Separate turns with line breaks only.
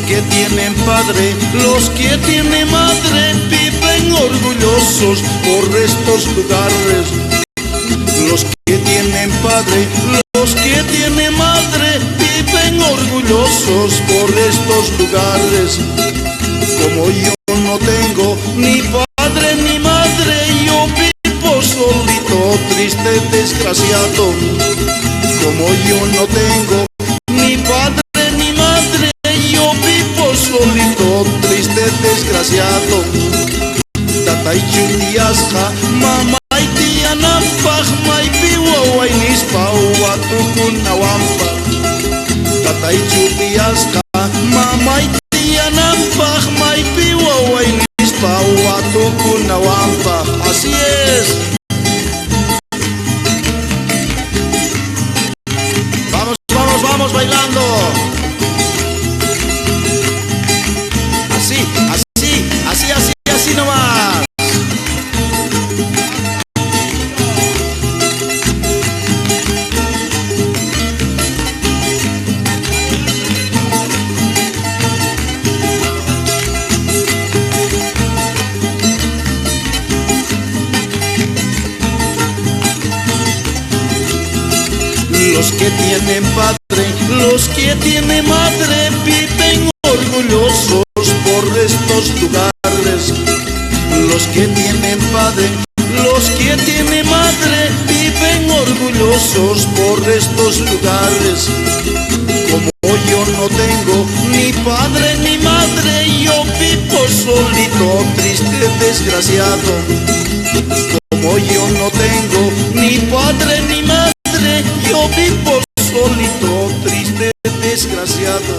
que tienen padre, los que tienen madre, viven orgullosos por estos lugares. Los que tienen padre, los que tienen madre, viven orgullosos por estos lugares. Como yo no tengo ni padre ni madre, yo vivo solito, triste, desgraciado. Como yo no tengo ni padre ni madre, yo vivo solito, triste, desgraciado. Tatay chutiasqa, mamay tiyanapaq, maypi wawaynispa watukunawanpaq. Tatay chutiasqa, mamay tiyanapaq, maypi wawaynispa watukunawanpaq. Así es. Vamos, vamos, vamos bailando. Así, así, así, así, así nomás. Los que tienen padre, los que tienen madre, viven orgullosos por estos lugares. Los que tienen padre, los que tienen madre, viven orgullosos por estos lugares. Como yo no tengo ni padre ni madre, yo vivo solito, triste, desgraciado. Como yo no tengo ni padre ni madre, yo vivo solito, triste, desgraciado.